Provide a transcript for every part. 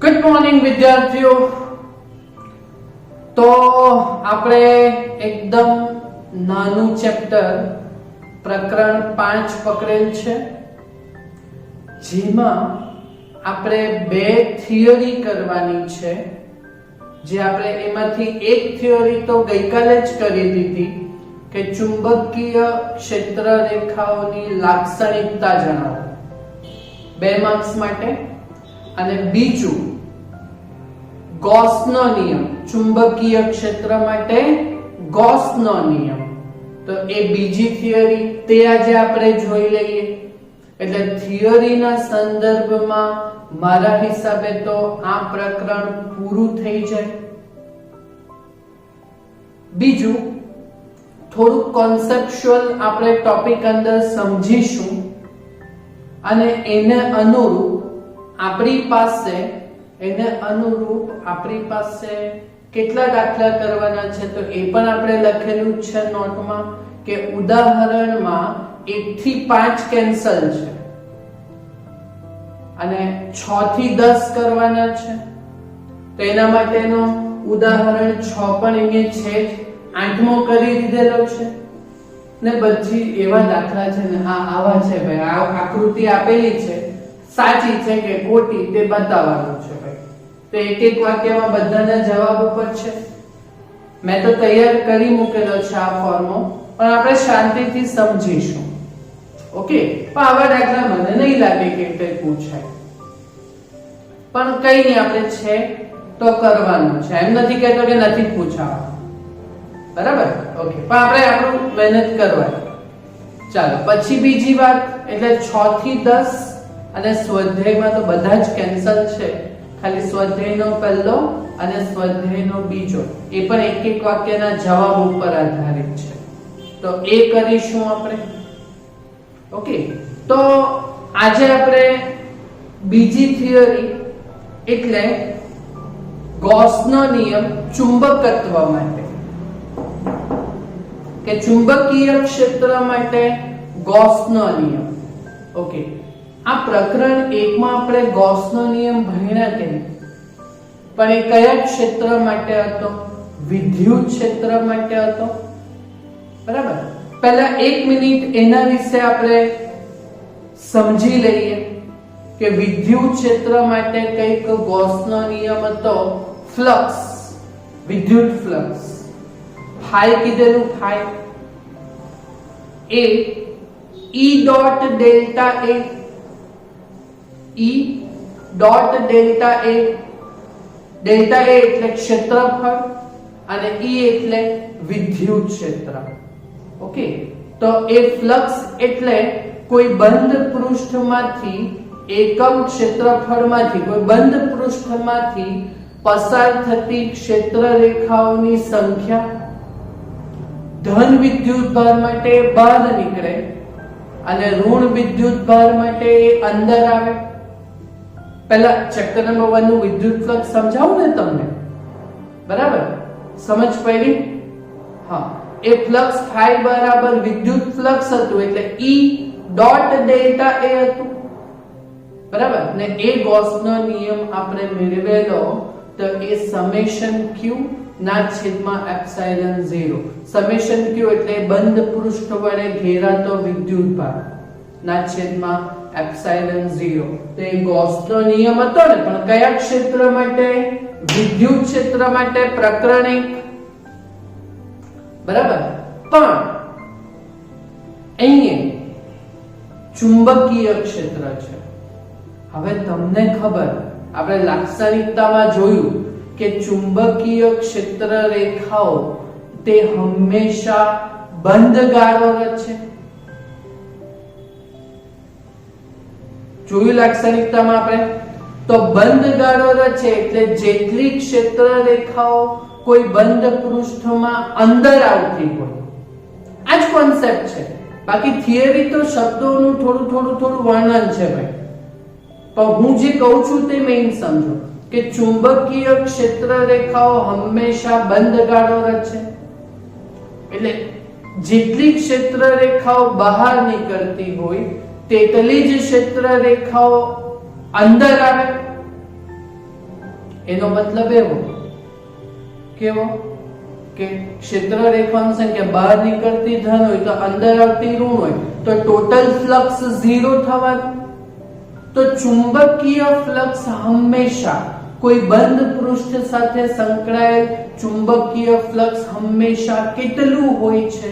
Good morning વિદ્યાર્થીઓ। તો આપણે એકદમ નાનું ચેપ્ટર પ્રકરણ 5 પકડેલ છે, જેમાં આપણે બે થિયરી કરવાની છે। જે આપણે એમાંથી એક થિયરી તો ગઈકાલે જ કરી દીધી કે ચુંબકીય ક્ષેત્ર રેખાઓની લાક્ષણિકતા જણાવો, 2 માર્ક્સ માટે। અને બીજું ગૌસનો નિયમ, ચુંબકીય ક્ષેત્ર માટે ગૌસનો નિયમ, તો એ બીજી થિયરી તે આજે આપણે જોઈ લઈએ। એટલે થિયરીના સંદર્ભમાં મારા હિસાબે તો આ પ્રકરણ પૂરું થઈ જાય। બીજું થોડું કોન્સેપ્ચ્યુઅલ આપણે ટોપિક અંદર સમજીશું અને એને અનુરૂપ આપણી પાસે કેટલા દાખલા કરવાના છે તો એ પણ આપણે લખેલું છે નોટમાં કે ઉદાહરણમાં 1 થી 5 કેન્સલ છે અને 6 થી 10 કરવાના છે, તો એના માટેનો ઉદાહરણ 6 પણ અહીંયા છે જ, 8મો કરી દીધેલો છે ને બધી એવા દાખલા છે ને આવા છે ભાઈ, આ આકૃતિ આપેલી છે સાચી છે કે ખોટી તે બતાવવાનું છે ભાઈ। તો એક એક વાક્યમાં બધાના જવાબ ઉપર છે, મેં તો તૈયાર કરી મૂકેલો છે આ ફોર્મો, પણ આપણે શાંતિથી સમજીશું। ઓકે, પણ આવા દાખલા મને નહીં લાગે કે કંઈ પૂછાય, પણ કઈ નહીં, આપણે છે તો કરવાનું છે, એમ નથી કહેતો કે નથી પૂછાવાનું, બરાબર? ઓકે, પણ આપણે આપણું મહેનત કરવાની। ચાલો પછી બીજી વાત, એટલે 6 થી 10 અને સ્વાધ્યાયમાં તો બધા જ કેન્સલ છે, ખાલી સ્વાધ્યાયનો પહેલો અને સ્વાધ્યાયનો બીજો, એ પણ એક એક વાક્યના જવાબ ઉપર આધારિત છે, તો એ કરીશું આપણે। ઓકે, તો આજે આપણે બીજી થિયરી એટલે ગૌસનો નિયમ ચુંબકત્વ માટે, કે ચુંબકીય ક્ષેત્ર માટે ગૌસનો નિયમ। ઓકે, આ પ્રકરણ 1 માં આપણે ગૌસનો નિયમ ભણ્યા કે પણ એ કયા ક્ષેત્ર માટે હતો? વિદ્યુત ક્ષેત્ર માટે હતો, બરાબર? પહેલા 1 મિનિટ એના વિશે આપણે સમજી લઈએ કે વિદ્યુત ક્ષેત્ર માટે કઈક ગૌસનો નિયમ હતો, ફ્લક્સ, વિદ્યુત ફ્લક્સ, ફાઈ કીધેલું, ફાઈ એ E dot delta A, E dot delta A, delta A એટલે ક્ષેત્રફળ અને E એટલે વિદ્યુત ક્ષેત્ર। ઓકે, તો એ ફ્લક્સ એટલે કોઈ બંધ પૃષ્ઠમાંથી એકમ ક્ષેત્રફળમાંથી કોઈ બંધ પૃષ્ઠમાંથી પસાર થતી ક્ષેત્ર રેખાઓની સંખ્યા ધન વિદ્યુત ભાર માટે બહાર નીકળે અને ઋણ વિદ્યુત ભાર માટે અંદર આવે। પહેલા ચેપ્ટર નંબર 1 નું વિદ્યુત ફ્લક્સ સમજાવું ને તમને, બરાબર? સમજ પડી? હા, એ ફ્લક્સ ફાઈ બરાબર વિદ્યુત ફ્લક્સ હતું એટલે E ડોટ ડેલ્ટા A હતું, બરાબર? ને એ ગૌસનો નિયમ આપણે મેળવેલો તો એ સમેશન Q ના છેદમાં એપ્સિલોન 0, સમેશન Q એટલે બંધ પૃષ્ઠ વડે ઘેરાતો વિદ્યુત ભાર ના છેદમાં એપ્સિલોન 0, તો એ ગૌસનો નિયમ હતો ને, પણ કયા ક્ષેત્ર માટે? વિદ્યુત ક્ષેત્ર માટે, પ્રકરણ 1, બરાબર? પણ અહીંયા ચુંબકીય ક્ષેત્ર છે। હવે તમને ખબર, આપણે લાક્ષણિકતામાં જોયું કે ચુંબકીય ક્ષેત્ર રેખાઓ તે હંમેશા બંધ ગાળો રચે। જોયું લાક્ષણિકતામાં આપણે, તો બંધ ગાળો રચે એટલે જેટલી ક્ષેત્ર રેખાઓ કોઈ બંધ પૃષ્ઠમાં અંદર આવતી હોય, આ જ કોન્સેપ્ટ છે। બાકી થિયરી તો શબ્દોનું થોડું વર્ણન છે ભાઈ, પણ હું જે કહું છું તે મેઇન સમજો કે ચુંબકીય ક્ષેત્ર રેખાઓ હંમેશા બંધ ગાળો રચે, એટલે જેટલી ક્ષેત્ર રેખાઓ બહાર નીકળતી હોય તેટલી જ ક્ષેત્ર રેખાઓ અંદર આવે। એનો મતલબ એવો કેવો કે ક્ષેત્ર રેખાની સંખ્યા બહાર નીકળતી ધન હોય તો અંદર આવતી ઋણ હોય તો ટોટલ ફ્લક્સ 0 થવાનું. તો ચુંબકીય ફ્લક્સ હંમેશા કોઈ બંધ પૃષ્ઠ સાથે સંકળાયેલ ચુંબકીય ફ્લક્સ હંમેશા કેટલું હોય છે?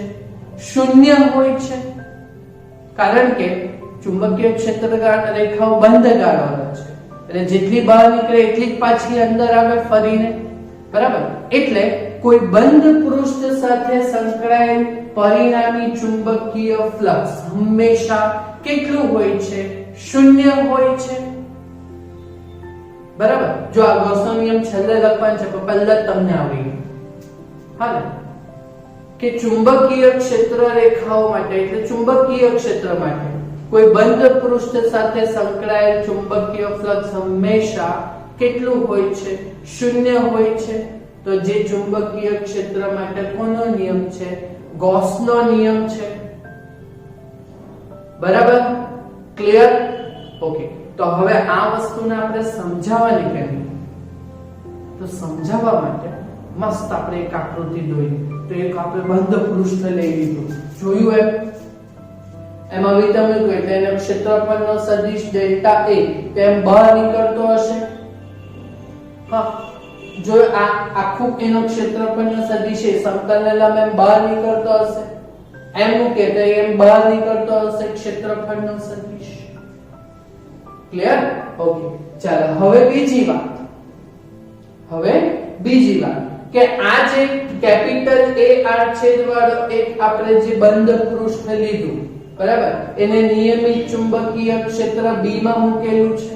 શૂન્ય હોય છે. કારણ કે ચુંબકીય ક્ષેત્ર રેખાઓ બંધ ગાળાવાળા છે એટલે જેટલી બહાર નીકળે એટલી જ પાછી અંદર આવે ફરીને. બરાબર. એટલે કોઈ બંધ પૃષ્ઠ સાથે સંકળાયેલ પરિણામી ચુંબકીય ફ્લક્સ હંમેશા કેટલું હોય છે? શૂન્ય હોય છે. બરાબર. જો આ ગૌસનો નિયમ છેલ્લે લખવાનો છે પણ પહેલા તમને આવી ગયું. હા ને કે ચુંબકીય ક્ષેત્ર રેખાઓ માટે એટલે ચુંબકીય ક્ષેત્ર માટે કોઈ બંધ પૃષ્ઠ સાથે સંકળાયેલ ચુંબકીય ફ્લક્સ હંમેશા કેટલું હોય છે? શૂન્ય હોય છે. તો જે ચુંબકીય ક્ષેત્ર માટે કોનો નિયમ છે? ગૌસનો નિયમ છે. બરાબર. ક્લિયર? ઓકે. તો હવે આ વસ્તુને આપણે સમજાવવાની કેવી? તો સમજાવવા માટે મસ્ત આપણે એક આકૃતિ દોરી. તો એક આપણે બંધ પૃષ્ઠ લઈ લીધું. જોયું એમાં વિતમ્યું એટલે એનો ક્ષેત્રફળનો સદિશ ડેલ્ટા એ તેમ બહાર નીકળતો હશે. હા, જો આ આખું એનો ક્ષેત્રફળનો સદિશ એ સમતલને લંબ એમ બહાર નીકળતો હશે. એમ મૂકે તો એમ બહાર નીકળતો હશે ક્ષેત્રફળનો સદિશ. ક્લિયર? ઓકે. ચાલો હવે બીજી વાત કે આ જે કેપિટલ એ આર છેદવાળો એક આપણે જે બંધ પૃષ્ઠ લીધું, બરાબર, એને નિયમિત ચુંબકીય ક્ષેત્ર બી માં મૂકેલું છે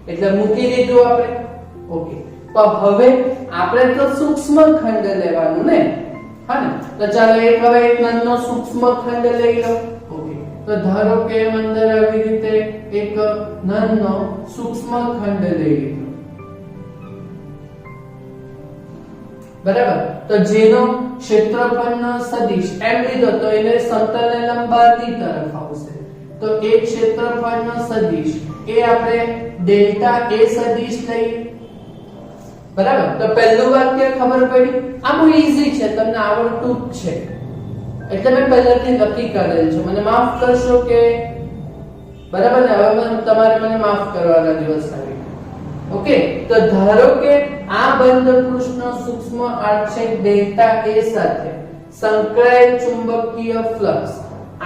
એટલે મૂકી દીધું આપણે. ઓકે. તો હવે આપણે તો સૂક્ષ્મ ખંડ લેવાનું ને. હા ને. તો ચાલો હવે એક નાનો સૂક્ષ્મ ખંડ લઈ લો. ઓકે. તો ધારો કે અંદર આવી રીતે એક નાનો સૂક્ષ્મ ખંડ લઈ લીધો. બરાબર. તો જેનો ક્ષેત્રફળનો સદિશ એમ લીધો તો એને સમતલને લંબ બહારની તરફ આવશે. તો એ ક્ષેત્રફળનો સદિશ એ આપણે ડેલ્ટા એ સદિશ લઈએ. બરાબર. તો પહેલું વાક્ય ખબર પડી. આ બહુ ઈઝી છે, તમને આવડતું જ છે એટલે મેં પહેલાથી લખી કાઢેલ છે. મને માફ કરશો કે બરાબર ને. હવે તમારે મને માફ કરવાના દિવસ આવી. ઓકે. તો ધારો કે આ બંધ પૃષ્ઠનો સૂક્ષ્મ આડછેદ ડેલ્ટા એ સાથે સંકળાયેલ ચુંબકીય ફ્લક્સ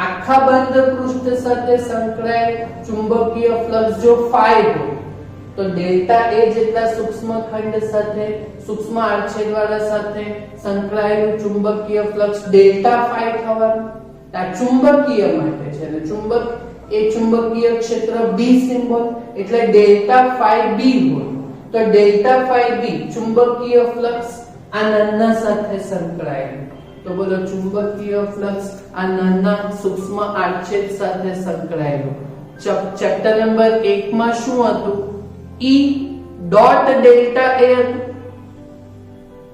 આખા બંધ પૃષ્ઠ સાથે સંકળાયેલ ચુંબકીય ફ્લક્સ જો phi હોય તો ડેલ્ટા એ જેટલા સૂક્ષ્મ ખંડ સાથે સૂક્ષ્મ આડછેદવાળા સાથે સંકળાયેલું ચુંબકીય ફ્લક્સ ડેલ્ટા phi થવાનું. આ ચુંબકીય માટે છે અને ચુંબકીય ક્ષેત્ર બી સિમ્બોલ એટલે ડેલ્ટા phi બી હોય. તો ડેલ્ટા phi બી ચુંબકીય ફ્લક્સ આ નાના સાથે સંકળાયેલું. તો બોલો ચુંબકીય ફ્લક્સ આ નાના સૂક્ષ્મ આડછેદ સાથે સંકળાયેલું. ચેપ્ટર નંબર 1 માં શું હતું? E ડોટ ડેલ્ટા એ હતું.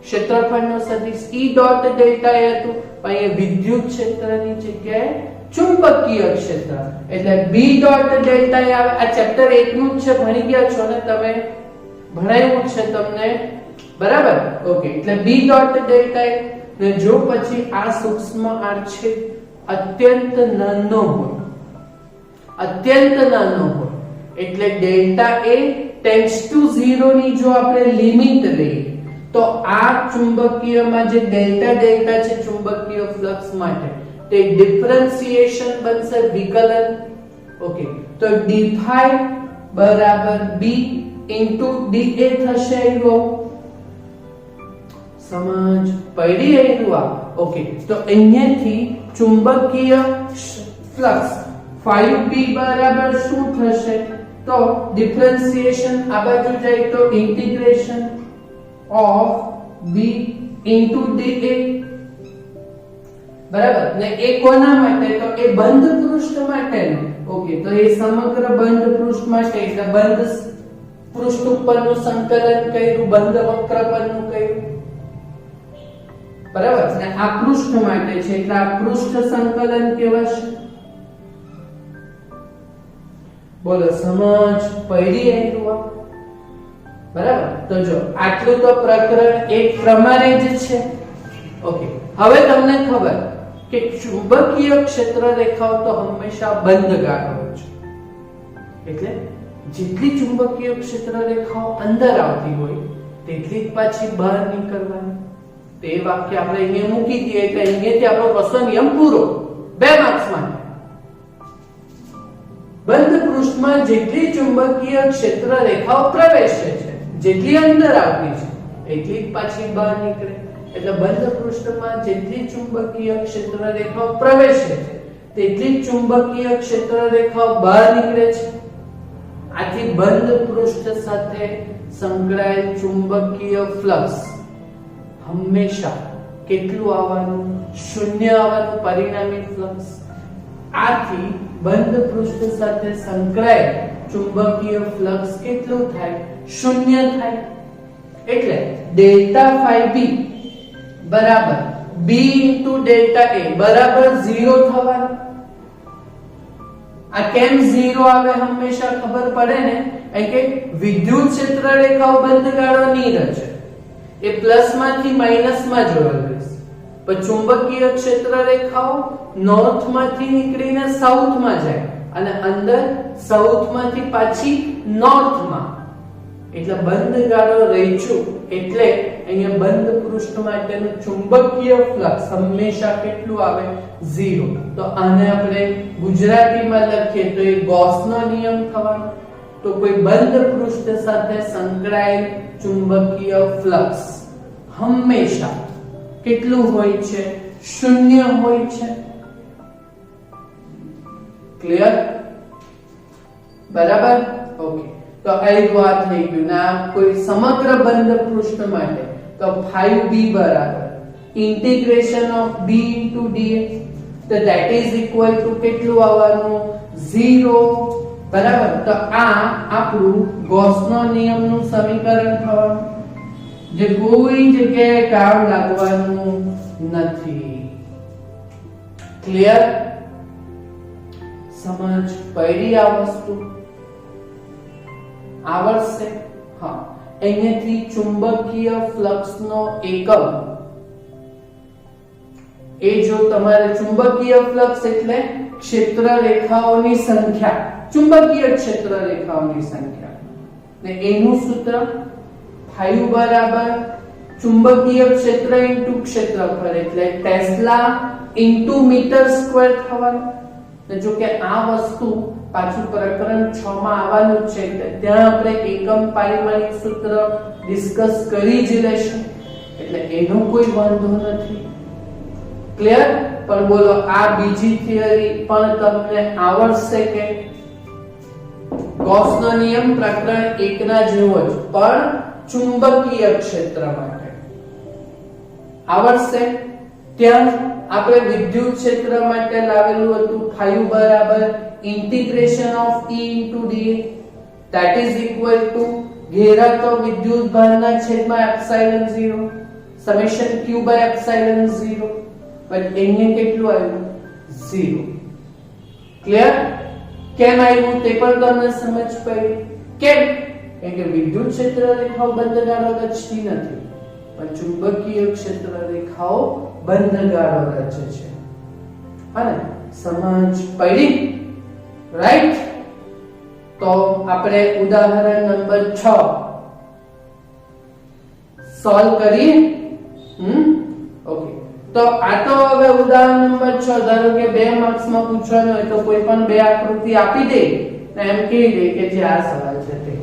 ક્ષેત્રફળનો સદિશ E ડોટ ડેલ્ટા એ હતું. અહીં વિદ્યુત ક્ષેત્રની જગ્યાએ ચુંબકીય ક્ષેત્ર એટલે B ડોટ ડેલ્ટા એ આવે. આ ચેપ્ટર 1 નું છે, ભણી ગયા છો ને તમે, ભણાવ્યું છે તમને. બરાબર. ઓકે. એટલે B ડોટ ડેલ્ટા એ ને જો પછી આ સૂક્ષ્મ આડછેદ અત્યંત નાનો હોય એટલે ડેલ્ટા એ ટેન્ડ્સ ટુ 0 ની જો આપણે લિમિટ લઈએ તો આ ચુંબકીયમાં જે ડેલ્ટા છે ચુંબકીય ફ્લક્સ માટે તે ડિફરન્સિએશન બનશે, વિકલન. ઓકે. તો d phi બરાબર b into da થશે. સમજ પડી આવ્યું? ઓકે. તો અહીંયાથી ચુંબકીય ફ્લક્સ 5b બરાબર શું થશે? તો ડિફરન્સિએશન આ બાજુ જાય તો integration of b into da. બરાબર ને. એ કોના માટે? તો એ બંધ પૃષ્ઠ માટે. ઓકે. તો એ સમગ્ર બંધ પૃષ્ઠ માટે એટલે બંધ પૃષ્ઠ ઉપરનું સંકલન કર્યું, બંધ વક્ર પરનું કર્યું. બરાબર ને. આ પૃષ્ઠ માટે છે એટલે આ પૃષ્ઠ સંકલન કહેવાશે. બોલો સમજ પડી આવ્યું? બરાબર. તો જો આટલું તો પ્રકરણ 1 પ્રમાણે જ છે. ઓકે, હવે તમને ખબર કે ચુંબકીય ક્ષેત્ર રેખાઓ તો હંમેશા બંધ ગાળો હોય છે, એટલે જેટલી ચુંબકીય ક્ષેત્ર રેખાઓ અંદર આવતી હોય તેટલી જ પાછી બહાર નીકળવાની. તે વાક્ય આપણે અહીંયા મૂકી દઈએ એટલે અહીંયાથી આપણો પ્રશ્ન નિયમ પૂરો. 2 માર્ક્સમાં. બંધ પૃષ્ઠમાં જેટલી ચુંબકીય ક્ષેત્ર રેખાઓ પ્રવેશે છે, જેટલી અંદર આવતી છે એટલી જ પાછી બહાર નીકળે. એટલે બંધ પૃષ્ઠમાં જેટલી ચુંબકીય ક્ષેત્ર રેખાઓ પ્રવેશે છે તેટલી જ ચુંબકીય ક્ષેત્ર રેખાઓ બહાર નીકળે છે. આથી બંધ પૃષ્ઠ સાથે સંકળાયેલ ચુંબકીય ફ્લક્સ હંમેશા કેટલું આવવાનું? 0 આવવાનું પરિણામી ફ્લક્સ. આથી બંધ પૃષ્ઠ સાથે સંકળાયેલ ચુંબકીય ફ્લક્સ કેટલું થાય? 0 થાય. એટલે ડેલ્ટા ફાઈ બી બરાબર b ડેલ્ટા a બરાબર 0 થવાનું. આ કેમ 0 આવે હંમેશા ખબર પડે ને, કે વિદ્યુત ક્ષેત્ર રેખાઓ બંધ ગાળોની રચે એ પ્લસ માંથી માઈનસ માં જોડાયેલ રહેશે, પણ ચુંબકીય ક્ષેત્ર રેખાઓ નોર્થ માંથી નીકળીને સાઉથ માં જાય અને અંદર સાઉથ માંથી પાછી નોર્થ માં, એટલે બંધ ગાળો રહીશું. એટલે અહીંયા બંધ પૃષ્ઠ માટેનું ચુંબકીય ફ્લક્સ હંમેશા કેટલું આવે? 0. તો આને આપણે ગુજરાતીમાં લખીએ તો એ ગૌસનો નિયમ થવાનો. તો કોઈ બંધ પૃષ્ઠ સાથે સંકળાયેલ ચુંબકીય ફ્લક્સ હંમેશા કેટલું હોય છે? 0 હોય છે. ક્લિયર? બરાબર. ઓકે, તો આ વાત થઈ ગયું ને. આ કોઈ સમગ્ર બંધ પૃષ્ઠ માટે તો 5b બરાબર integration of b into dx, તો that is equal to કેટલું આવવાનું? 0. બરાબર. તો આ આપણું ગૌસનો નિયમનું સમીકરણ થવાનું, જે કોઈ જગ્યાએ કામ લાગવાનું નથી. ક્લિયર? સમજ પડી આ વસ્તુ? આવડશે? હા. અહીંયાથી ચુંબકીય ફ્લક્સનો એકમ એ જો તમારે ચુંબકીય ફ્લક્સ એટલે ક્ષેત્ર રેખાઓની સંખ્યા, ચુંબકીય ક્ષેત્ર રેખાઓની સંખ્યા, ને એનું સૂત્ર ફાઈ બરાબર ચુંબકીય ક્ષેત્ર ઇન્ટુ ક્ષેત્રફળ એટલે ટેસ્લા ઇન્ટુ મીટર સ્ક્વેર થવાનું. જો કે આ વસ્તુ પાછું પ્રકરણ 6 માં આવવાનું છે, ત્યાં આપણે એકમ પારિમાણિક સૂત્ર ડિસ્કસ કરી જ લેશું, એટલે એનો કોઈ વાંધો નથી. ક્લિયર? પણ બોલો, આ બીજી થિયરી પણ તમને આવડશે કે? ગૌસનો નિયમ પ્રકરણ 1 ના જેવો જ, પણ ચુંબકીય ક્ષેત્ર માટે આવડશે. ત્યાં આપણે વિદ્યુત ક્ષેત્ર માટે લાવેલું હતું ફાઈ બરાબર integration of E into dA, that is equal to ઘેરા તો વિદ્યુત ભારના છેદમાં epsilon 0 summation q by epsilon 0, પણ અહીંયા કેટલું આવ્યું? 0. ક્લિયર? કેમ આવ્યું તે પણ તમને સમજ પડી? કેમ? કારણ કે વિદ્યુત ક્ષેત્ર રેખાઓ બંધ ગાળો રચતી નથી, પણ ચુંબકીય ક્ષેત્ર રેખાઓ બંધ ગાળો રચે છે. અને સમજ પડી? રાઈટ? તો આપણે ઉદાહરણ નંબર 6 સોલ્વ કરીએ. ઓકે, તો આ તો હવે ઉદાહરણ નંબર 6 ધારો કે 2 માર્ક્સ માં પૂછવાનું હોય તો કોઈ પણ 2 આકૃતિ આપી દે ને એમ કહી દે કે જે આ સવાલ છે તે.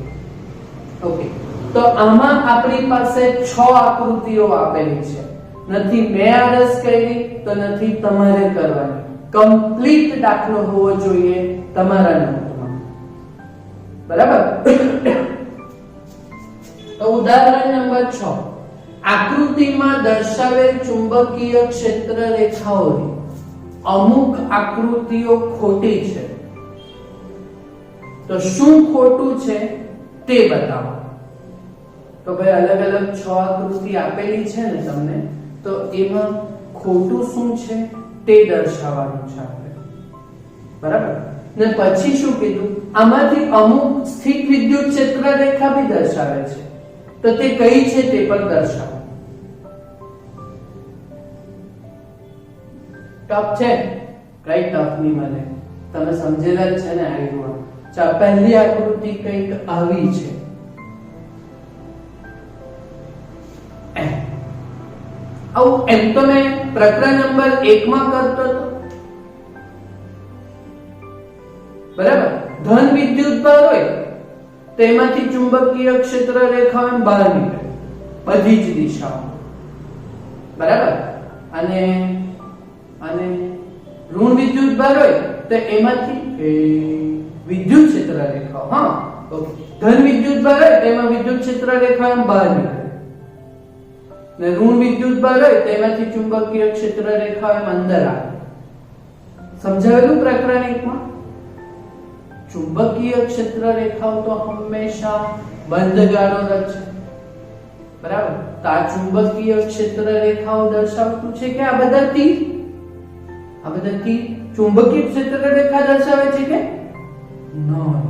ઓકે, તો આમાં આપણી પાસે 6 આકૃતિઓ આપેલી છે. નથી મેં આરસ કરી તો નથી તમારે કરવાની. કમ્પ્લીટ દાખલો હોવો જોઈએ તમારા નોટમાં. બરાબર? તો ઉદાહરણ નંબર 6, આકૃતિમાં દર્શાવેલ ચુંબકીય ક્ષેત્ર રેખાઓની અમુક આકૃતિઓ ખોટી છે. તો શું ખોટું છે તે બતાવો. તો ભાઈ અલગ અલગ 6 આકૃતિ આપેલી છે ને તમને, તો એમાં ખોટું શું છે તે દર્શાવવાનું છે આપણે. બરાબર? ને પછી શું કીધું? આમાંથી અમુક સ્થિત વિદ્યુત ક્ષેત્ર રેખા બી દર્શાવે છે. તો તે કઈ છે તે પણ દર્શાવો. ટફ છે? કઈ ટફ નહીં મને, તમે સમજેલા જ છે ને આઈડિયા. ચાલો, પહેલી આકૃતિ કંઈક આવી છે. આવું એમ તો મેં પ્રકરણ નંબર 1 માં કરતો હતો, બરાબર. ધન વિદ્યુતભાર હોય તેમાંથી ચુંબકીય ક્ષેત્ર રેખાઓ બહાર નીકળે બધી જ દિશાઓમાં, બરાબર. અને ઋણ વિદ્યુતભાર હોય તો એમાંથી વિદ્યુત ક્ષેત્ર રેખાઓ, હા ઓકે, ધન વિદ્યુતભાર હોય તેમાં વિદ્યુત ક્ષેત્ર રેખાઓ બહાર નીકળે ને ઋણ વિદ્યુતભાર હોય તેમાંથી ચુંબકીય ક્ષેત્ર રેખાઓ અંદર આવે. સમજાવેલું પ્રકરણ 1 માં? ચુંબકીય ક્ષેત્ર રેખાઓ તો હંમેશા બંધ ગાળો રચે, બરાબર. તો આ ચુંબકીય ક્ષેત્ર રેખાઓ દર્શાવતું છે કે આ બધા તીર ચુંબકીય ક્ષેત્ર રેખા દર્શાવે છે કે નહીં?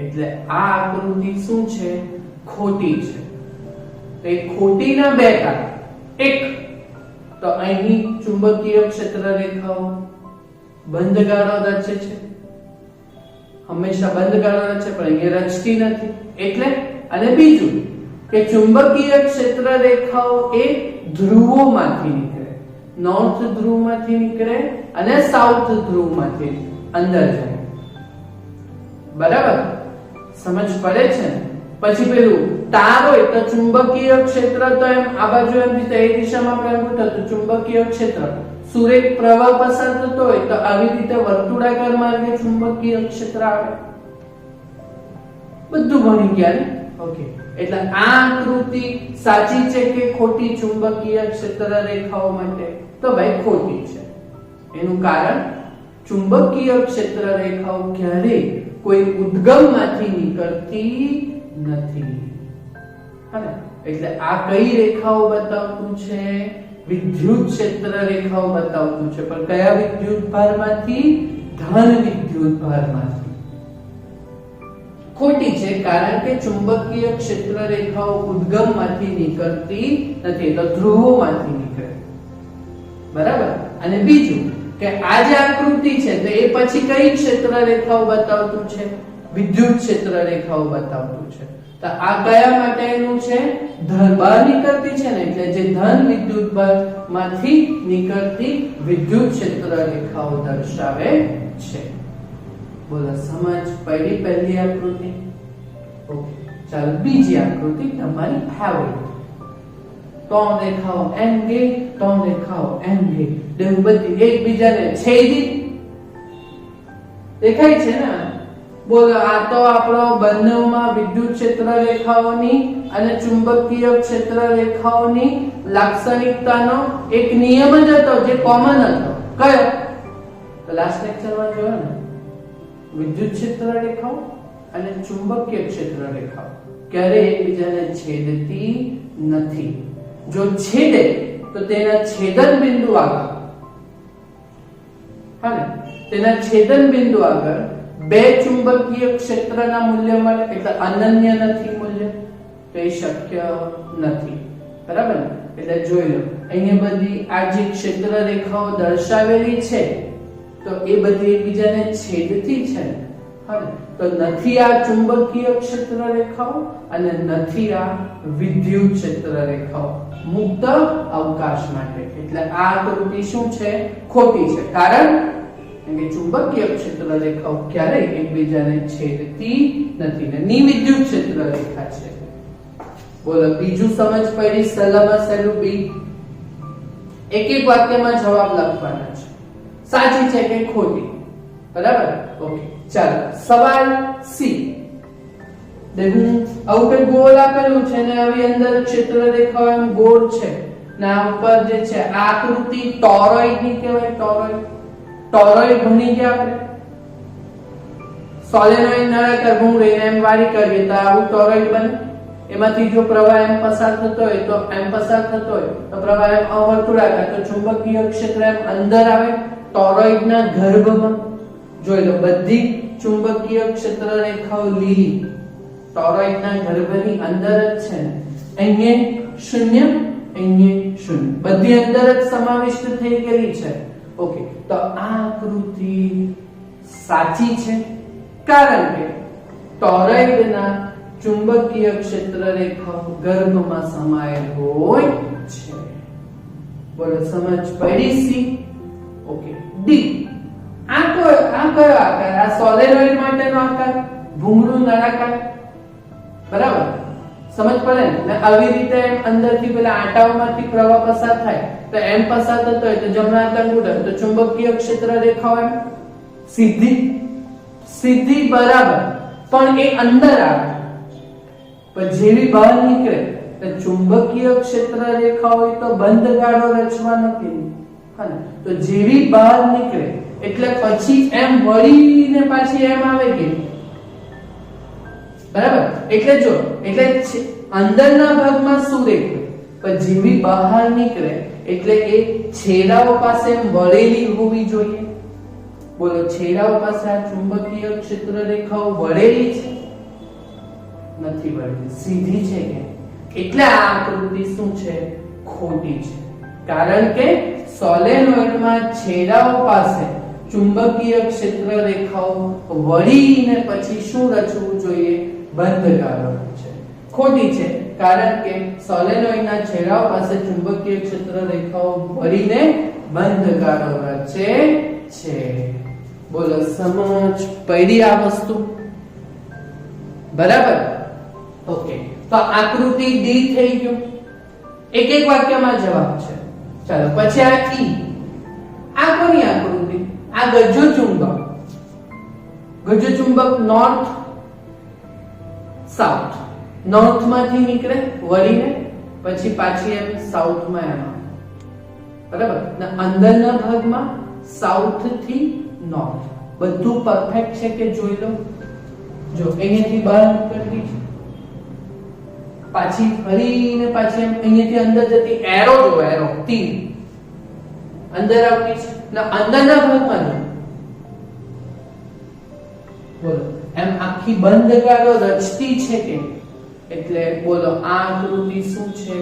એટલે આ આકૃતિ શું છે? ખોટી છે. તો એ ખોટીના બે કારણ. એક તો અહીં ચુંબકીય ક્ષેત્ર રેખાઓ બંધ ગાળો રચે છે, હંમેશા બંધ ગાળો રચે, પણ અહીંયા રચતી નથી એટલે. અને બીજું કે ચુંબકીય ક્ષેત્ર રેખાઓ એ ધ્રુવોમાંથી નીકળે, નોર્થ ધ્રુવમાંથી નીકળે અને સાઉથ ધ્રુવમાંથી અંદર જાય, બરાબર. સમજ પડે છે ને? પછી પેલું તાર હોય તો ચુંબકીય ક્ષેત્ર તો એમ આ બાજુ એમ રીતે એ દિશામાં પ્રગટ થતું ચુંબકીય ક્ષેત્ર, સુરેખ પ્રવાહ પસાર થતો હોય તો આવી રીતે વર્તુળાકાર માર્ગે ચુંબકીય ક્ષેત્ર આવે. બધું ભણી ગયા ને? ઓકે. એટલે આ આકૃતિ સાચી છે કે ખોટી ચુંબકીય ક્ષેત્ર રેખાઓ માટે? તો ભાઈ ખોટી છે. એનું કારણ ચુંબકીય ક્ષેત્ર રેખાઓ ક્યારેય કોઈ ઉદ્ગમમાંથી નીકળતી નથી. હા, એટલે આ કઈ રેખાઓ બતાવતું છે? વિદ્યુત ક્ષેત્ર રેખાઓ બતાવતું છે. પણ કયા વિદ્યુત ભારમાંથી? ધન વિદ્યુત ભારમાંથી. ખોટી છે કારણ કે ચુંબકીય ક્ષેત્ર રેખાઓ ઉદ્ગમમાંથી નીકળતી નથી, તો ધ્રુવોમાંથી નીકળે, બરાબર. અને બીજું કે આ જે આકૃતિ છે તો એ પછી કઈ ક્ષેત્ર રેખાઓ બતાવતું છે? વિદ્યુત ક્ષેત્ર રેખાઓ બતાવતું છે. તો આ કયા માટેનું છે? ધન બહાર નીકળતી છે ને, એટલે જે ધન વિદ્યુત માંથી નીકળતી વિદ્યુત ક્ષેત્ર રેખાઓ દર્શાવે છે. બોલો, સમજ પડી પહેલી આકૃતિ? ઓકે. ચાલો, બીજી આકૃતિ તમારી ફેવરિટ. 3 રેખાઓ એમ ગઈ, 3 રેખાઓ એમ ગઈ, બધી એકબીજાને છેદી દેખાય છે ને? બોલો, આ તો આપણો બંનેમાં વિદ્યુત ક્ષેત્ર રેખાઓની અને ચુંબકીય ક્ષેત્ર રેખાઓની લાક્ષણિકતાનો એક નિયમ જ હતો જે કોમન હતો. કયો? તો લાસ્ટ લેક્ચરમાં જોયો ને, વિદ્યુત ક્ષેત્ર રેખાઓ અને ચુંબકીય ક્ષેત્ર રેખાઓ ક્યારે એકબીજાને છેદતી નથી. જો છેદે તો તેના છેદન બિંદુ આગળ, હા ને, તેના છેદન બિંદુ આગળ બે ચુંબકીય ક્ષેત્રના મૂલ્ય મળે, એટલે અનન્ય નથી મૂલ્ય, તો એ શક્ય નથી, બરાબર ને? એટલે જોઈ લો, અહીંયા બધી આ જે ક્ષેત્ર રેખાઓ દર્શાવેલી છે તો એ બધી એકબીજાને છેદતી છે, હા ને? તો નથી આ ચુંબકીય ક્ષેત્ર રેખાઓ અને નથી આ વિદ્યુત ક્ષેત્ર રેખાઓ મુક્ત અવકાશ માટે. એટલે આ આકૃતિ શું છે? ખોટી છે. કારણ કે ચુંબકીય ક્ષેત્ર રેખાઓ ક્યારેય એકબીજાને છેદતી નથી ને નિર્વિદ્યુત ક્ષેત્ર રેખા છે. બોલો, બીજું સમજ પડી? સલાહમાં સહેલું બી. એક એક વાક્યમાં જવાબ લખવાના છે, સાચી છે કે ખોટી, બરાબર? ઓકે. ચાલો, સવાલ સી. દેખું આવું કઈ ગોળ આપેલું છે ને આવી અંદર ક્ષેત્ર રેખાઓ એમ ગોળ છે ને આ ઉપર જે છે આ આકૃતિ ટોરોઇડ ની કહેવાય. ટોરોઇડ ભણી ગયા આપણે. સોલેનોઇડ નળાકાર ભૂંગળી એમ વારી કરીએ તો આવું ટોરોઇડ બને. એમાંથી જો પ્રવાહ એમ પસાર થતો હોય તો એમ પસાર થતો હોય તો પ્રવાહ એમ અવર્તુળાકાર, તો ચુંબકીય ક્ષેત્ર એમ અંદર આવે ટોરોઇડના ગર્ભમાં. જોઈ લો, બધી ચુંબકીય ક્ષેત્ર રેખાઓ લીલી ટોરોઇડના ગર્ભની અંદર જ છે ને. અહીંયા શૂન્ય, અહીંયા શૂન્ય, બધી અંદર જ સમાવિષ્ટ થઈ ગયેલી છે. ઓકે, તો આ આકૃતિ સાચી છે કારણ કે ટોરોઇડના ચુંબકીય ક્ષેત્ર રેખાઓ ગર્ભમાં સમાયેલ હોય છે. બોલો સમજ પડી? સી. ઓકે. ડી, આ કયો આકાર? આ સોલેનોઇડ માટેનો આકાર, ભૂંગળું નળાકાર. બરાબર, સમજ પડે ને? આવી રીતે અંદરથી પેલા આંટાઓમાંથી પ્રવાહ પસાર થાય તો એમ પસાર થતો હોય તો જમણા હાથ અંગૂઠો, તો ચુંબકીય ક્ષેત્ર રેખાઓ એમ સીધી બરાબર, પણ એ અંદર આવે. પણ જેવી બહાર નીકળે તો ચુંબકીય ક્ષેત્ર રેખા હોય તો બંધ ગાળો રચવાનો કે હા, તો જેવી બહાર નીકળે એટલે પછી એમ વળીને પાછી એમ આવે કે બરાબર. એટલે જો, એટલે અંદરના ભાગમાં શું દેખાય, પણ જેવી બહાર નીકળે એટલે એ છેડાઓ પાસે એમ વળેલી હોવી જોઈએ. બોલો, છેડાઓ પાસે આ ચુંબકીય ક્ષેત્ર રેખાઓ વળેલી છે? નથી વળેલી, સીધી છે કે એટલે આ આકૃતિ શું છે? ખોટી છે. કારણ કે સોલેનોઇડમાં છેડાઓ પાસે ચુંબકીય ક્ષેત્ર રેખાઓ વળીને પછી શું રચવું જોઈએ? બંધ ગાળો છે. ખોટી છે કારણ કે સોલેનોઇડના છેડાઓ પાસે ચુંબકીય ક્ષેત્ર રેખાઓ વળીને બંધ ગાળો રચે છે. બોલો સમજ પડી આ વસ્તુ? બરાબર. ઓકે, તો આકૃતિ ડી થઈ ગયું. એક એક વાક્યમાં જવાબ છે. ચાલો પછી આ ઈ. આ કોની આકૃતિ? આ ગજ્જો ચુંબક. ગજ્જો ચુંબક નોર્થ સાઉથ, નોર્થ માંથી નીકળે વળીને પછી પાછી એમ સાઉથ માં એમ આવે. બરાબર ને? અંદરના ભાગમાં સાઉથ થી નોર્થ. બધું પરફેક્ટ છે કે જોઈ લો. જો અહીંયાથી બહાર નીકળતી છે, પાછી ફરીને પાછી એમ અહીંયાથી અંદર જતી એરો, જો એરો તીર અંદર આવતી છે ને અંદરના ભાગમાં જો બોલો એમ આખી બંધ ગાળો રચતી છે કે એટલે બોલો આ આકૃતિ શું છે?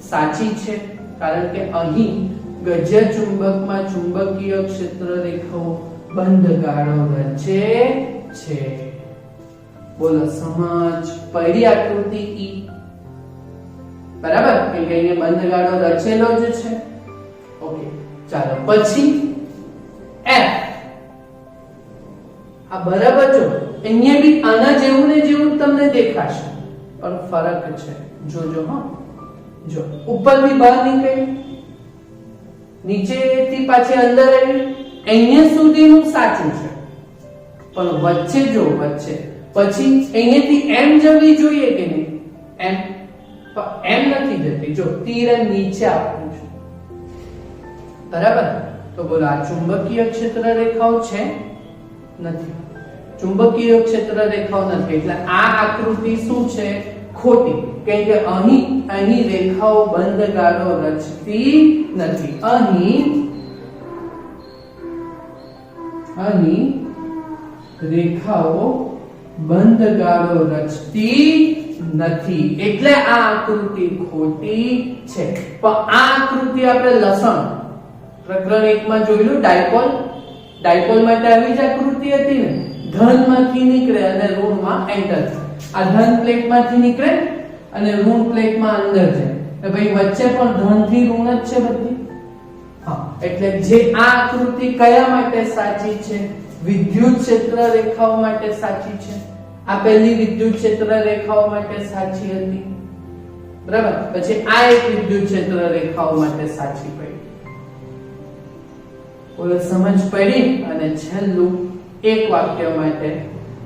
સાચી છે કારણ કે અહીં ગજ્ય ચુંબકમાં ચુંબકીય ક્ષેત્ર રેખાઓ બંધ ગાળો રચે છે. બોલો સમજ પડી આકૃતિ ઈ? બરાબર, કે અહીંયા બંધ ગાળો રચેલો જ છે. ઓકે, ચાલો પછી એફ. આ બરાબર જો અહીંયા બી આના જેવું ને જેવું તમને દેખાશે પણ ફરક છે. જોજો હા, જો ઉપરથી બહાર નીકળી, નીચેથી પાછી અંદર આવી, અહીંયા સુધીનું સાચું છે પણ વચ્ચે જો વચ્ચે પછી અહીંયાથી એમ જવી જોઈએ કે નહીં? એમ એમ નથી જતી. જો તીર નીચે આપવું છે. બરાબર, તો બોલો આ ચુંબકીય ક્ષેત્ર રેખાઓ છે? નથી. ચુંબકીય ક્ષેત્ર રેખાઓ નથી એટલે આ આકૃતિ શું છે? ખોટી. કેમ કે અહીં રેખાઓ બંધ ગાળો રચતી નથી. અહીં રેખાઓ બંધ ગાળો રચતી નથી એટલે આ આકૃતિ ખોટી છે. પણ આ આકૃતિ આપણે લસણ પ્રકરણ 1 માં જોયેલું ડાયપોલ. ડાયપોલ માટે આવી જ આકૃતિ હતી ને? ધનમાંથી નીકળે અને ઋણમાં એન્ટર થાય. આ ધન પ્લેટમાંથી નીકળે અને ઋણ પ્લેટમાં અંદર જાય. તો ભાઈ વચ્ચે પણ ધન થી ઋણ જ છે બધી. હા, એટલે જે આ આકૃતિ કયા માટે સાચી છે? વિદ્યુત ક્ષેત્ર રેખાઓ માટે સાચી છે. આ પહેલી વિદ્યુત ક્ષેત્ર રેખાઓ માટે સાચી હતી. બરાબર, પછી આ એક વિદ્યુત ક્ષેત્ર રેખાઓ માટે સાચી પડી. બોલો સમજ પડી? અને છેલ્લું એક વાક્ય માટે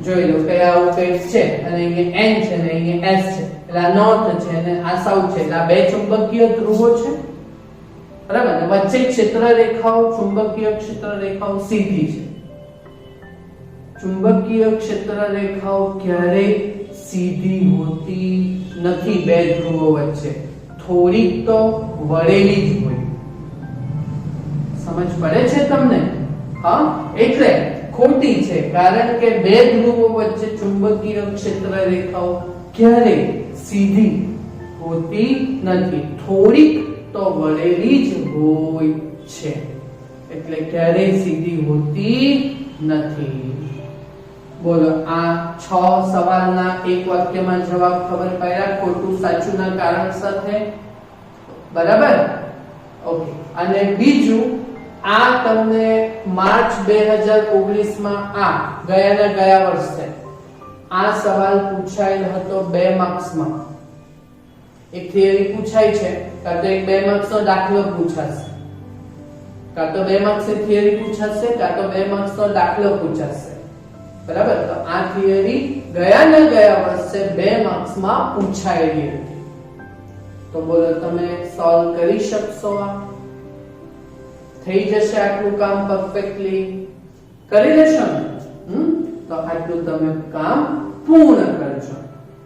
જોઈ લો કે આવું કંઈક છે અને અહીંયા N છે અને અહીંયા S છે એટલે આ નોર્થ છે અને આ સાઉથ છે એટલે આ બે ચુંબકીય ધ્રુવો છે. બરાબર, ને વચ્ચે ક્ષેત્ર રેખાઓ ચુંબકીય ક્ષેત્ર રેખાઓ સીધી છે. ચુંબકીય ક્ષેત્ર રેખાઓ ક્યારેય સીધી હોતી નથી. બે ધ્રુવો વચ્ચે થોડીક તો વળેલી જ હોય. સમજ પડે છે તમને? હા, એટલે ખોટી છે કારણ કે બે ધ્રુવો વચ્ચે ચુંબકીય ક્ષેત્ર રેખાઓ ક્યારેય સીધી હોતી નથી, થોડીક તો વળેલી જ હોય છે, એટલે ક્યારેય સીધી હોતી નથી. બોલો, આ 6 સવાલના એક વાક્યમાં જવાબ ખબર પડ્યા, ખોટું સાચું ના કારણ સાથે, બરાબર? ઓકે. અને બીજું, આ તમને માર્ચ 2019 માં ગયા વર્ષે આ સવાલ પૂછાયેલ હતો 2 માર્ક્સમાં. એક થિયરી પૂછાય છે, કાં તો એક 2 માર્ક્સનો દાખલો પૂછાશે, કાં તો 2 માર્ક્સની થિયરી પૂછાશે, કાં તો 2 માર્ક્સનો દાખલો પૂછાશે, બરાબર? તો આ થિયરી ગયા વર્ષે 2 માર્ક્સમાં પૂછાયેલી હતી. તો બોલો, તમે સોલ્વ કરી શકશો? આ થઈ જશે આટલું કામ પરફેક્ટલી? કરી લેશો ને? તો આટલું તમે કામ પૂર્ણ કરજો.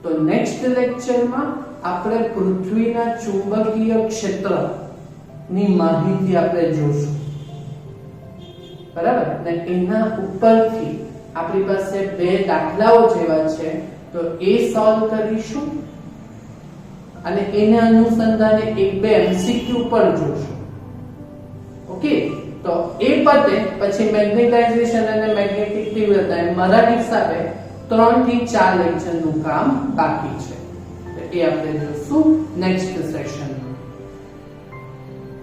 તો નેક્સ્ટ લેક્ચરમાં આપણે પૃથ્વીના ચુંબકીય ક્ષેત્ર ની માહિતી આપણે જોશું, બરાબર? ને એના ઉપરથી આપણી પાસે 2 દાખલાઓ જેવા છે, તો એ સોલ્વ કરીશું અને એના અનુસંધાને 1-2 MCQ પર જોશું. ઓકે, તો એ પતે પછી મેગ્નેટાઇઝેશન અને મેગ્નેટિક તીવ્રતા, મારા હિસાબે 3 થી 4 લેક્ચરનું કામ બાકી છે. તો એ આપણે જોશું નેક્સ્ટ સેશનમાં,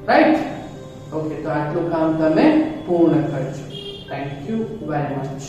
રાઈટ? ઓકે, તો આટલું કામ તમે પૂર્ણ કરજો. Thank you very much.